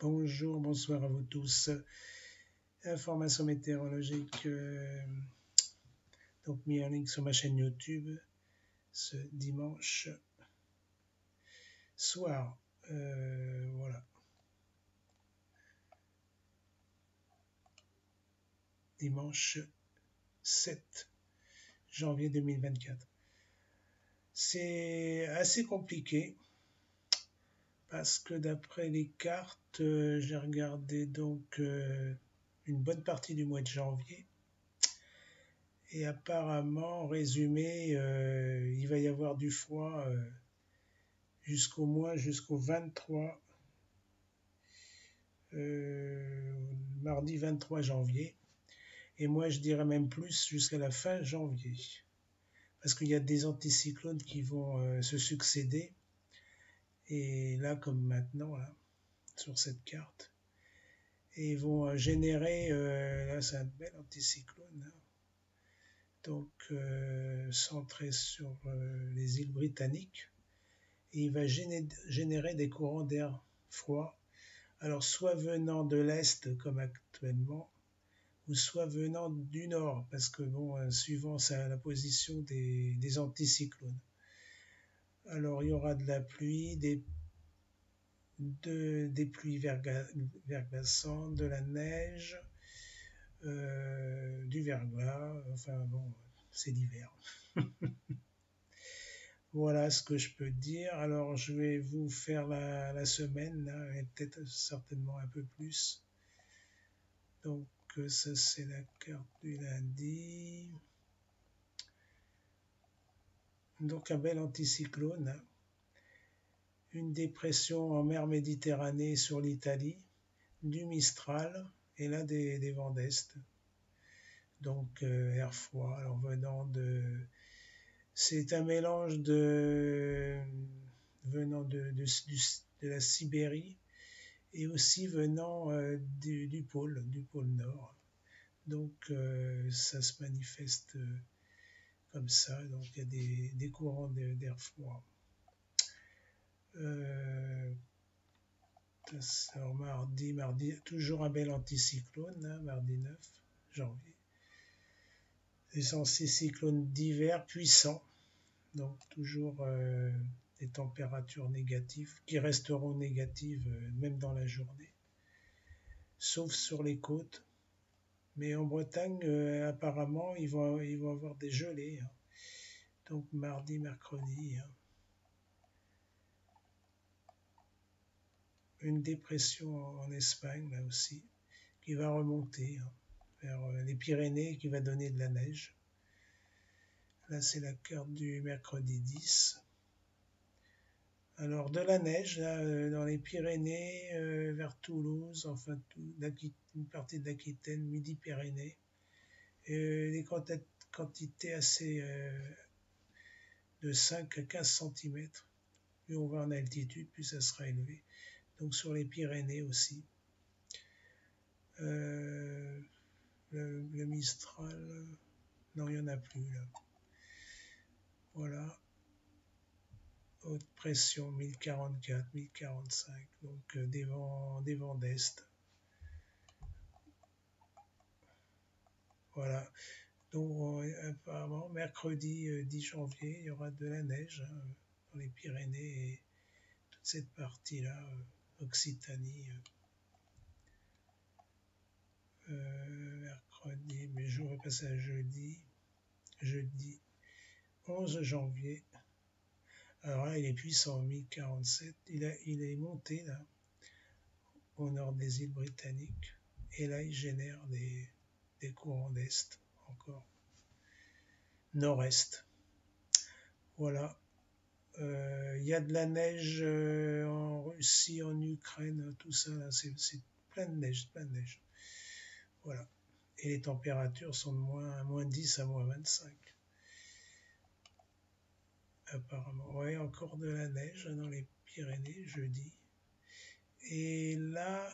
Bonjour, bonsoir à vous tous. Information météorologique donc mis en ligne sur ma chaîne YouTube ce dimanche soir. Voilà. Dimanche 7 janvier 2024. C'est assez compliqué parce que d'après les cartes, j'ai regardé donc une bonne partie du mois de janvier. Et apparemment, en résumé, il va y avoir du froid jusqu'au 23, mardi 23 janvier. Et moi, je dirais même plus jusqu'à la fin janvier. Parce qu'il y a des anticyclones qui vont se succéder. Et là, comme maintenant, là, sur cette carte. Et ils vont générer, là c'est un bel anticyclone, hein. Donc centré sur les îles britanniques. Et il va générer des courants d'air froid, alors soit venant de l'Est comme actuellement, ou soit venant du Nord, parce que bon, suivant la position des anticyclones. Alors il y aura de la pluie, des pluies verglaçantes, de la neige, du verglas, enfin bon, c'est l'hiver. Voilà ce que je peux dire. Alors je vais vous faire la semaine, là, et peut-être certainement un peu plus. Donc ça c'est la carte du lundi. Donc un bel anticyclone, hein. Une dépression en mer Méditerranée sur l'Italie, du Mistral, et là des vents d'Est. Donc air froid, alors venant de... C'est un mélange venant de la Sibérie et aussi venant du pôle Nord. Donc ça se manifeste comme ça, donc il y a des courants d'air froid. Alors mardi, toujours un bel anticyclone, hein, mardi 9 janvier. Des anticyclones d'hiver puissants, donc toujours des températures négatives qui resteront négatives même dans la journée, sauf sur les côtes. Mais en Bretagne, apparemment, ils vont avoir des gelées, hein. Donc mardi, mercredi, hein. Une dépression en Espagne, là aussi, qui va remonter, hein, vers les Pyrénées, qui va donner de la neige. Là, c'est la carte du mercredi 10. Alors, de la neige, là, dans les Pyrénées, vers Toulouse, enfin, une partie de l'Aquitaine, Midi-Pyrénées. Des quantités assez de 5 à 15 cm. Plus on va en altitude, plus ça sera élevé. Donc, sur les Pyrénées aussi. Le Mistral, non, il n'y en a plus, là. Voilà. Haute pression 1044, 1045, donc des vents d'est. Voilà. Donc apparemment mercredi 10 janvier, il y aura de la neige, hein, dans les Pyrénées et toute cette partie-là, Occitanie. Mercredi, mais je vais passer à jeudi 11 janvier. Alors là, il est puissant, 1047. Il est monté là, au nord des îles britanniques. Et là, il génère des courants d'est encore. Nord-est. Voilà. Il y a de la neige en Russie, en Ukraine, tout ça, là, c'est plein de neige, plein de neige. Voilà. Et les températures sont de moins 10 à moins 25. Apparemment. Ouais, encore de la neige dans les Pyrénées, jeudi. Et là,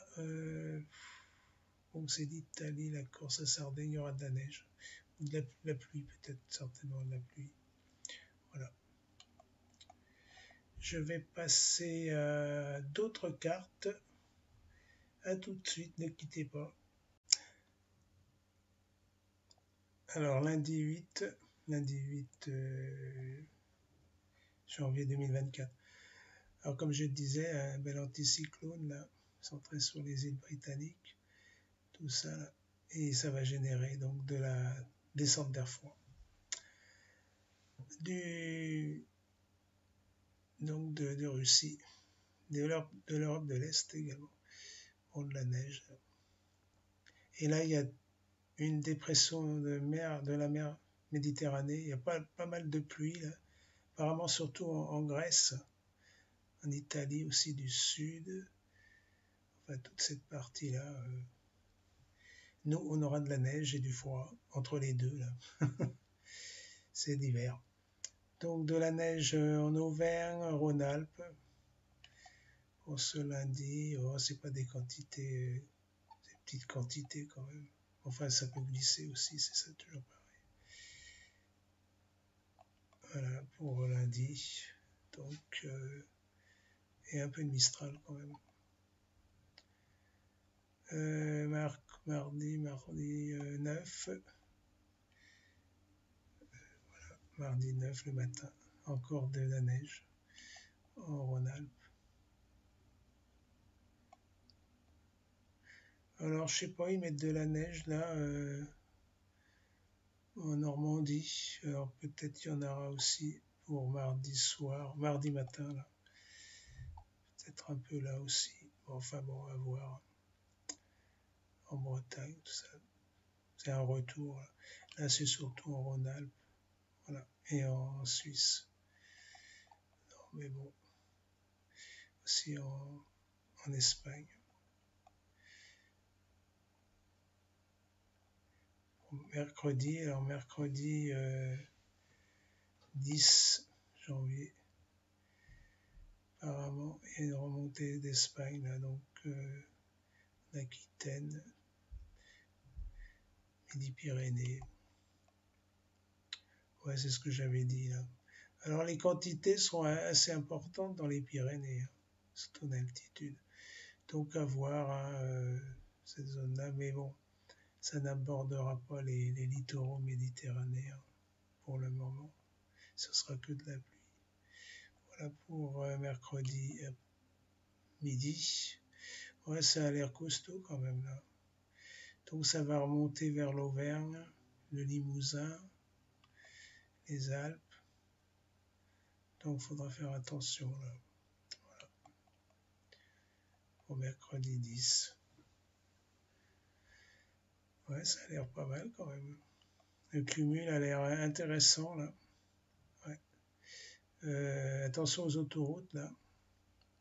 donc c'est l'Italie, la Corse, la Sardaigne, il y aura de la neige. De la pluie, peut-être, certainement de la pluie. Voilà. Je vais passer à d'autres cartes À tout de suite, ne quittez pas. Alors lundi 8 janvier 2024. Alors comme je disais, un bel anticyclone là, centré sur les îles britanniques, tout ça là, et ça va générer donc de la descente d'air froid. Donc de Russie, de l'Europe de l'Est également, pour de la neige. Et là, il y a une dépression de la mer Méditerranée. Il y a pas mal de pluie, là. Apparemment surtout en Grèce, en Italie aussi du sud. Enfin, toute cette partie-là. Nous, on aura de la neige et du froid entre les deux, là. C'est l'hiver. Donc de la neige en Auvergne, Rhône-Alpes. Pour ce lundi, oh, c'est pas des quantités, des petites quantités quand même. Enfin, ça peut glisser aussi, c'est ça toujours pareil. Voilà pour lundi. Donc, et un peu de Mistral quand même. Mardi 9. Mardi 9 le matin. Encore de la neige en Rhône-Alpes. Alors, je sais pas, ils mettent de la neige là en Normandie. Alors, peut-être il y en aura aussi pour mardi soir, mardi matin là. Peut-être un peu là aussi. Bon, enfin bon, à voir. En Bretagne, tout ça. C'est un retour. Là, c'est surtout en Rhône-Alpes. Voilà. Et en Suisse. Non, mais bon. Aussi en Espagne. Mercredi, alors mercredi 10 janvier. Apparemment, il y a une remontée d'Espagne, là, donc l'Aquitaine, Midi-Pyrénées. Ouais, c'est ce que j'avais dit là. Alors les quantités sont assez importantes dans les Pyrénées, hein, surtout en altitude. Donc à voir hein, cette zone-là, mais bon, ça n'abordera pas les littoraux méditerranéens pour le moment. Ce sera que de la pluie. Voilà pour mercredi midi. Ouais, ça a l'air costaud quand même là. Donc ça va remonter vers l'Auvergne, le Limousin, les Alpes. Donc il faudra faire attention là. Voilà. Au mercredi 10. Ouais, ça a l'air pas mal quand même. Le cumul a l'air intéressant là. Ouais. Attention aux autoroutes là,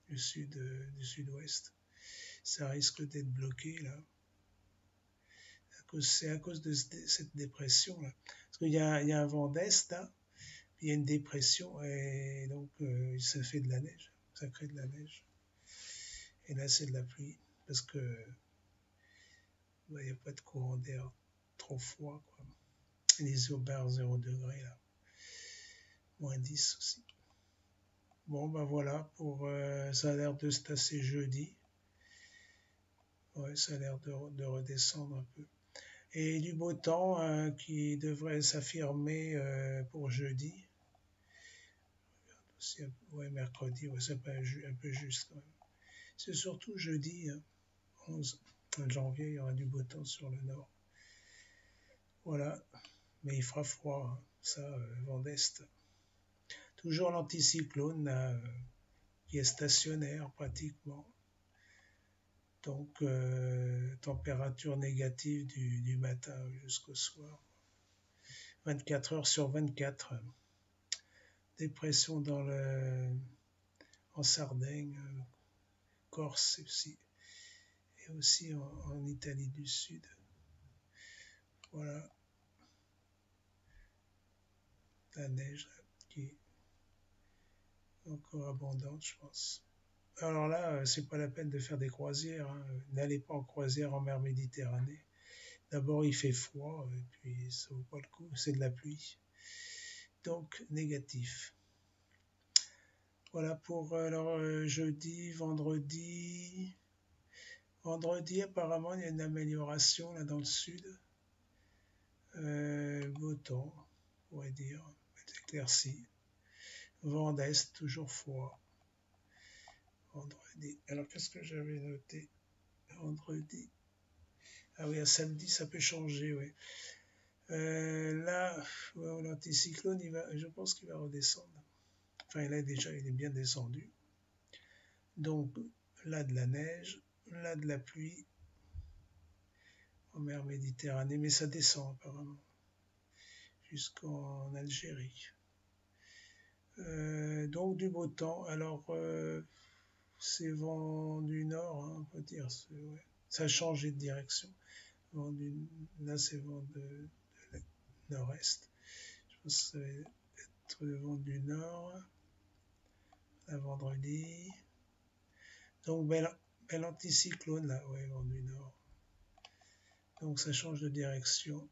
du sud-ouest. Ça risque d'être bloqué là. C'est à cause de cette dépression là. Parce qu'il y a un vent d'est là, puis il y a une dépression et donc ça fait de la neige. Ça crée de la neige. Et là c'est de la pluie. Parce que il n'y a pas de courant d'air trop froid quoi. Les isobars 0 degré là. Moins 10 aussi. Bon ben voilà, pour ça a l'air de se tasser jeudi. Ouais, ça a l'air de redescendre un peu. Et du beau temps qui devrait s'affirmer pour jeudi. Ouais, mercredi, ouais, c'est un peu juste quand même. C'est surtout jeudi, hein, 11 janvier, il y aura du beau temps sur le nord. Voilà, mais il fera froid, hein, ça, vent d'est. Toujours l'anticyclone là, qui est stationnaire pratiquement. Donc, température négative du matin jusqu'au soir. 24 heures sur 24. Dépression en Sardaigne, Corse aussi, et aussi en Italie du Sud. Voilà. La neige qui est encore abondante, je pense. Alors là, c'est pas la peine de faire des croisières. Hein. N'allez pas en croisière en mer Méditerranée. D'abord, il fait froid, et puis ça vaut pas le coup, c'est de la pluie. Donc, négatif. Voilà pour alors, jeudi, vendredi. Vendredi, apparemment, il y a une amélioration là dans le sud. Beau temps, on pourrait dire, éclairci. Vent d'est, toujours froid. Vendredi. Alors, qu'est-ce que j'avais noté? Vendredi. Ah oui, à samedi, ça peut changer, oui. Là, ouais, l'anticyclone, je pense qu'il va redescendre. Enfin, là, déjà, il est bien descendu. Donc, là, de la neige, là, de la pluie en mer Méditerranée, mais ça descend apparemment jusqu'en Algérie. Donc, du beau temps. Alors, c'est vent du nord, hein, on peut dire. Ouais. Ça a changé de direction. Là, c'est vent de nord-est. Je pense que ça va être le vent du nord. À vendredi. Donc, bel anticyclone, là, ouais, vent du nord. Donc, ça change de direction.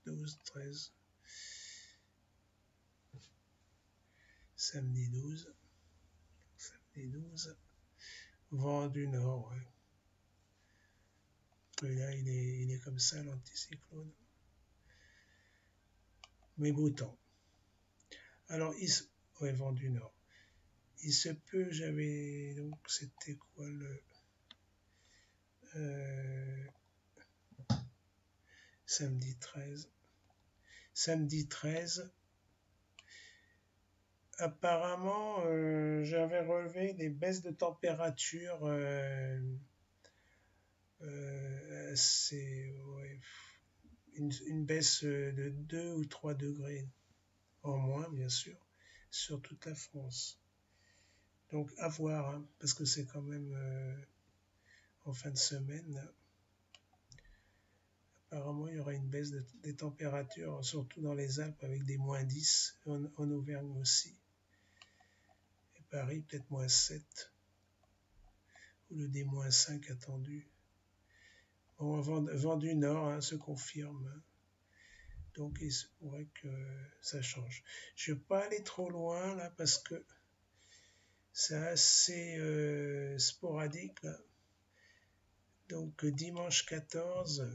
12, 13. Samedi 12. Samedi 12. Vent du nord, ouais. Et là, il est comme ça, l'anticyclone. Mais beau temps. Alors, ouais, vent du nord. Il se peut, j'avais. Donc, c'était quoi le. Samedi 13. Samedi 13. Apparemment, j'avais relevé des baisses de température ouais, une baisse de 2 ou 3 degrés en moins, bien sûr, sur toute la France. Donc, à voir, hein, parce que c'est quand même en fin de semaine. Là. Apparemment, il y aura une baisse des températures, surtout dans les Alpes, avec des moins 10, en Auvergne aussi. Et Paris, peut-être moins 7, ou le des moins 5 attendu. Bon, vent du nord hein, se confirme. Donc, il se pourrait que ça change. Je ne vais pas aller trop loin, là, parce que c'est assez sporadique, là. Donc, dimanche 14,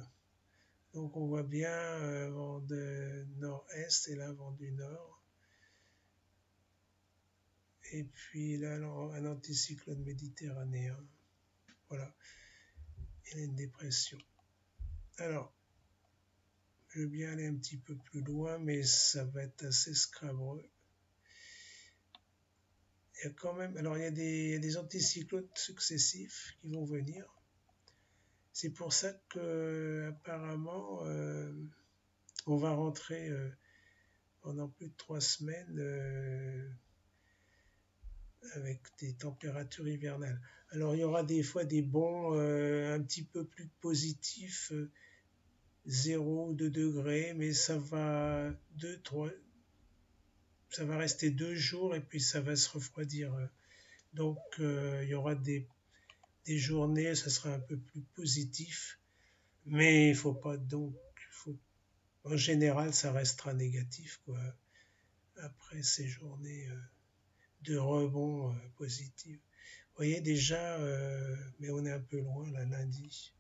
donc on voit bien vent de nord-est et là, vent du nord. Et puis là, un anticyclone méditerranéen. Voilà. Il y a une dépression. Alors, je veux bien aller un petit peu plus loin, mais ça va être assez scabreux. Il y a quand même, alors il y a des anticyclones successifs qui vont venir. C'est pour ça que apparemment on va rentrer pendant plus de 3 semaines avec des températures hivernales. Alors il y aura des fois des bonds un petit peu plus positifs, 0 ou 2 degrés, mais ça va ça va rester 2 jours et puis ça va se refroidir. Donc il y aura des journées, ça sera un peu plus positif, mais il faut pas donc, en général, ça restera négatif quoi. Après ces journées de rebond positif. Vous voyez déjà, mais on est un peu loin là, lundi.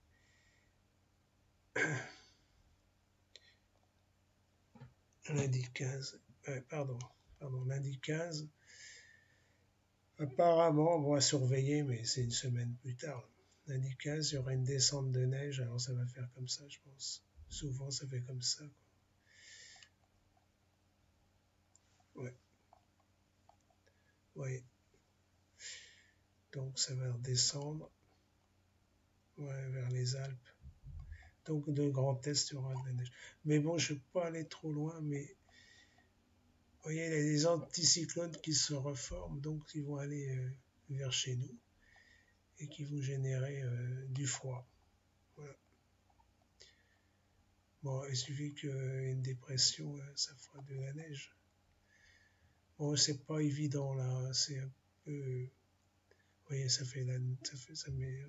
Lundi 15, lundi 15. Apparemment, on va surveiller, mais c'est une semaine plus tard. Lundi 15, il y aura une descente de neige, alors ça va faire comme ça, je pense. Souvent, ça fait comme ça. Quoi. Ouais. Ouais. Donc, ça va redescendre ouais, vers les Alpes. Donc, de Grand Est, il y aura de la neige. Mais bon, je ne vais pas aller trop loin, mais vous voyez, il y a des anticyclones qui se reforment, donc ils vont aller vers chez nous et qui vont générer du froid. Voilà. Bon, il suffit qu'il y ait une dépression, ça fera de la neige. Bon, c'est pas évident là, c'est un peu. Vous voyez, ça met.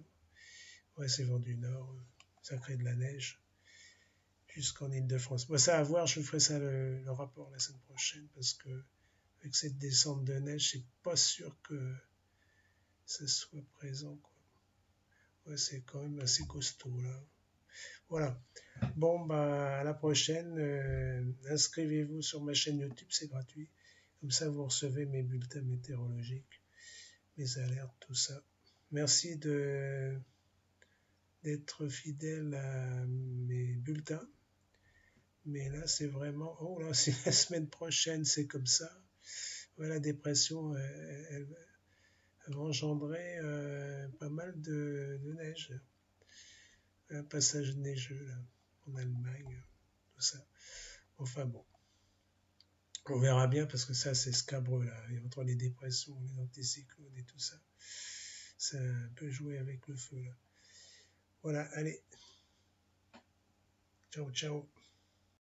Ouais, c'est vent du nord, ça crée de la neige jusqu'en Île-de-France. Bon, ça à voir, je ferai ça le rapport la semaine prochaine parce que avec cette descente de neige, c'est pas sûr que ça soit présent, quoi. Ouais, c'est quand même assez costaud là. Voilà. Bon, bah, à la prochaine. Inscrivez-vous sur ma chaîne YouTube, c'est gratuit. Comme ça, vous recevez mes bulletins météorologiques, mes alertes, tout ça. Merci d'être fidèle à mes bulletins. Mais là, c'est vraiment... Oh là, c'est la semaine prochaine, c'est comme ça. Ouais, la dépression, elle va engendrer pas mal de neige. Un passage neigeux, là, en Allemagne, tout ça. Enfin bon, on verra bien parce que ça, c'est scabreux, là. Et entre les dépressions, les anticyclones et tout ça, ça peut jouer avec le feu, là. Voilà, allez. Ciao, ciao.